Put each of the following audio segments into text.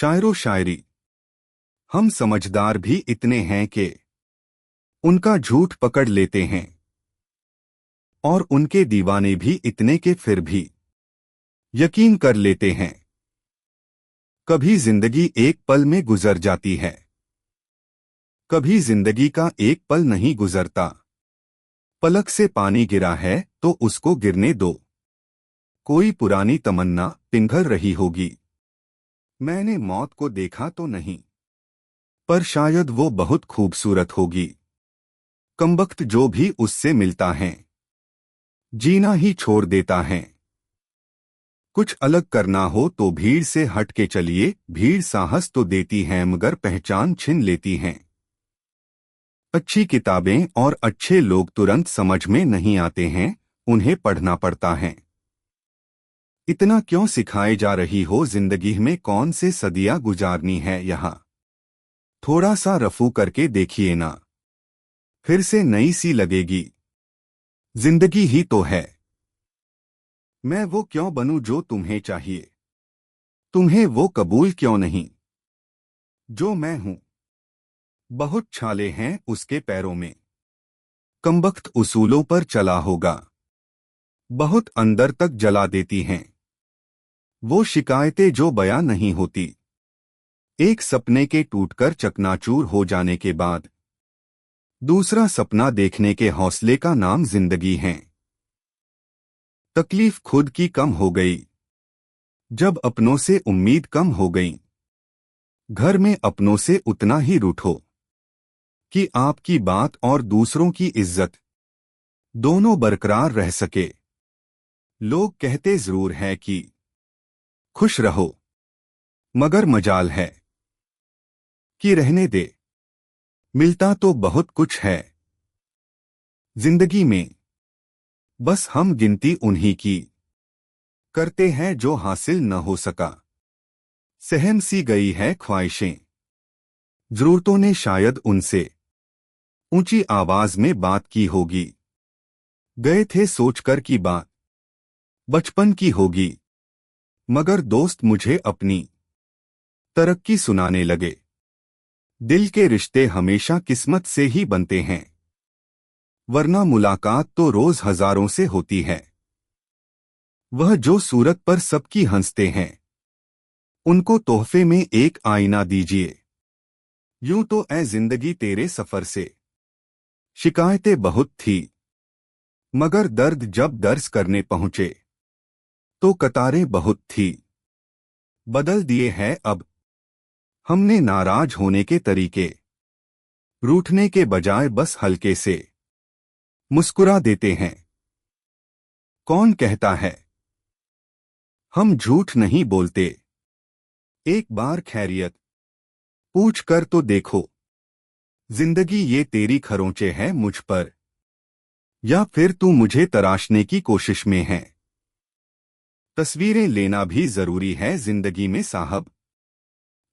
शायरो शायरी। हम समझदार भी इतने हैं कि उनका झूठ पकड़ लेते हैं, और उनके दीवाने भी इतने के फिर भी यकीन कर लेते हैं। कभी जिंदगी एक पल में गुजर जाती है, कभी जिंदगी का एक पल नहीं गुजरता। पलक से पानी गिरा है तो उसको गिरने दो। कोई पुरानी तमन्ना पिघल रही होगी। मैंने मौत को देखा तो नहीं, पर शायद वो बहुत खूबसूरत होगी। कमबख्त जो भी उससे मिलता है जीना ही छोड़ देता है। कुछ अलग करना हो तो भीड़ से हट के चलिए। भीड़ साहस तो देती है मगर पहचान छिन लेती हैं। अच्छी किताबें और अच्छे लोग तुरंत समझ में नहीं आते हैं, उन्हें पढ़ना पड़ता है। इतना क्यों सिखाए जा रही हो जिंदगी में कौन से सदियां गुजारनी है यहाँ। थोड़ा सा रफू करके देखिए ना, फिर से नई सी लगेगी। जिंदगी ही तो है। मैं वो क्यों बनूं जो तुम्हें चाहिए, तुम्हें वो कबूल क्यों नहीं जो मैं हूं। बहुत छाले हैं उसके पैरों में, कमबख्त उसूलों पर चला होगा। बहुत अंदर तक जला देती हैं वो शिकायतें जो बयां नहीं होती। एक सपने के टूटकर चकनाचूर हो जाने के बाद दूसरा सपना देखने के हौसले का नाम जिंदगी है। तकलीफ खुद की कम हो गई जब अपनों से उम्मीद कम हो गई। घर में अपनों से उतना ही रूठो कि आपकी बात और दूसरों की इज्जत दोनों बरकरार रह सके। लोग कहते जरूर है कि खुश रहो, मगर मजाल है कि रहने दे। मिलता तो बहुत कुछ है जिंदगी में, बस हम गिनती उन्हीं की करते हैं जो हासिल न हो सका। सहम सी गई है ख्वाहिशें, जरूरतों ने शायद उनसे ऊंची आवाज में बात की होगी। गए थे सोचकर की बात बचपन की होगी, मगर दोस्त मुझे अपनी तरक्की सुनाने लगे। दिल के रिश्ते हमेशा किस्मत से ही बनते हैं, वरना मुलाकात तो रोज हजारों से होती है। वह जो सूरत पर सबकी हंसते हैं, उनको तोहफे में एक आईना दीजिए। यूं तो ऐ जिंदगी तेरे सफर से शिकायतें बहुत थी, मगर दर्द जब दर्ज करने पहुंचे तो कतारें बहुत थी। बदल दिए हैं अब हमने नाराज होने के तरीके, रूठने के बजाय बस हल्के से मुस्कुरा देते हैं। कौन कहता है हम झूठ नहीं बोलते, एक बार खैरियत पूछ कर तो देखो। जिंदगी ये तेरी खरोंचे है मुझ पर, या फिर तू मुझे तराशने की कोशिश में है। तस्वीरें लेना भी जरूरी है जिंदगी में साहब,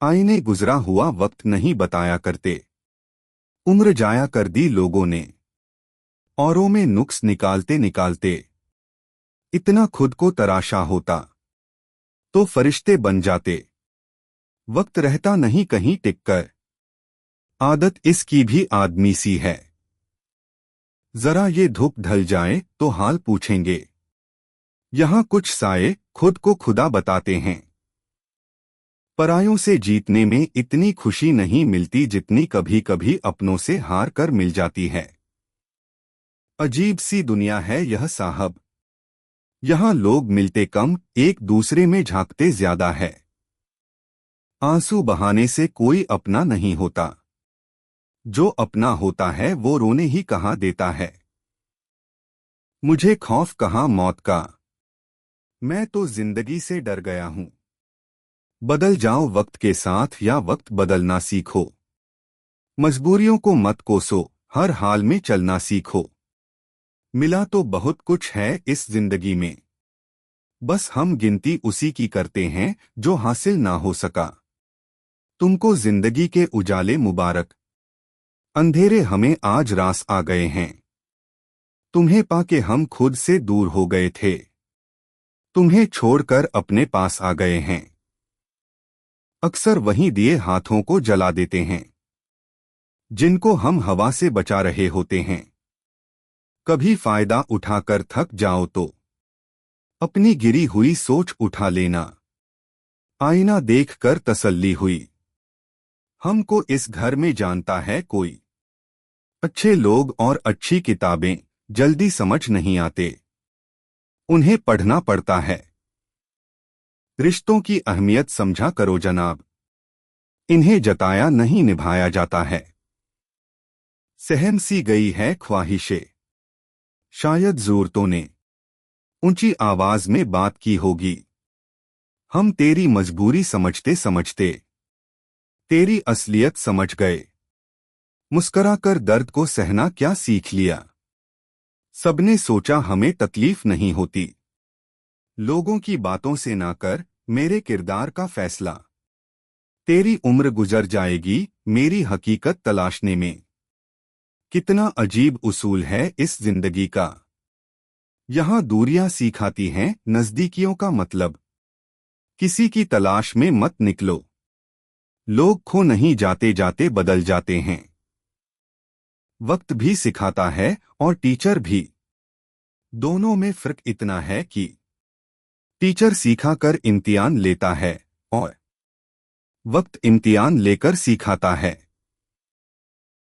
आईने गुजरा हुआ वक्त नहीं बताया करते। उम्र जाया कर दी लोगों ने औरों में नुक्स निकालते निकालते। इतना खुद को तराशा होता तो फरिश्ते बन जाते। वक्त रहता नहीं कहीं टिककर, आदत इसकी भी आदमी सी है। जरा ये धूप ढल जाए तो हाल पूछेंगे, यहां कुछ साए खुद को खुदा बताते हैं। परायों से जीतने में इतनी खुशी नहीं मिलती जितनी कभी कभी अपनों से हार कर मिल जाती है। अजीब सी दुनिया है यह साहब, यहां लोग मिलते कम, एक दूसरे में झांकते ज्यादा है। आंसू बहाने से कोई अपना नहीं होता, जो अपना होता है वो रोने ही कहाँ देता है। मुझे खौफ कहाँ मौत का, मैं तो जिंदगी से डर गया हूं। बदल जाओ वक्त के साथ या वक्त बदलना सीखो। मजबूरियों को मत कोसो, हर हाल में चलना सीखो। मिला तो बहुत कुछ है इस जिंदगी में, बस हम गिनती उसी की करते हैं जो हासिल ना हो सका। तुमको जिंदगी के उजाले मुबारक, अंधेरे हमें आज रास आ गए हैं। तुम्हें पाके हम खुद से दूर हो गए थे, तुम्हें छोड़कर अपने पास आ गए हैं। अक्सर वहीं दिए हाथों को जला देते हैं जिनको हम हवा से बचा रहे होते हैं। कभी फायदा उठाकर थक जाओ तो अपनी गिरी हुई सोच उठा लेना। आईना देखकर तसल्ली हुई। हमको इस घर में जानता है कोई। अच्छे लोग और अच्छी किताबें जल्दी समझ नहीं आते, उन्हें पढ़ना पड़ता है। रिश्तों की अहमियत समझा करो जनाब, इन्हें जताया नहीं निभाया जाता है। सहम सी गई है ख्वाहिशें, शायद ज़रूरतों ने ऊंची आवाज में बात की होगी। हम तेरी मजबूरी समझते समझते तेरी असलियत समझ गए। मुस्कुराकर दर्द को सहना क्या सीख लिया। सबने सोचा हमें तकलीफ नहीं होती। लोगों की बातों से ना कर मेरे किरदार का फैसला। तेरी उम्र गुजर जाएगी मेरी हकीकत तलाशने में। कितना अजीब उसूल है इस जिंदगी का। यहाँ दूरियां सिखाती हैं नजदीकियों का मतलब। किसी की तलाश में मत निकलो। लोग खो नहीं जाते जाते बदल जाते हैं। वक्त भी सिखाता है और टीचर भी। दोनों में फर्क इतना है कि टीचर सीखा कर इम्तिहान लेता है और वक्त इम्तिहान लेकर सिखाता है।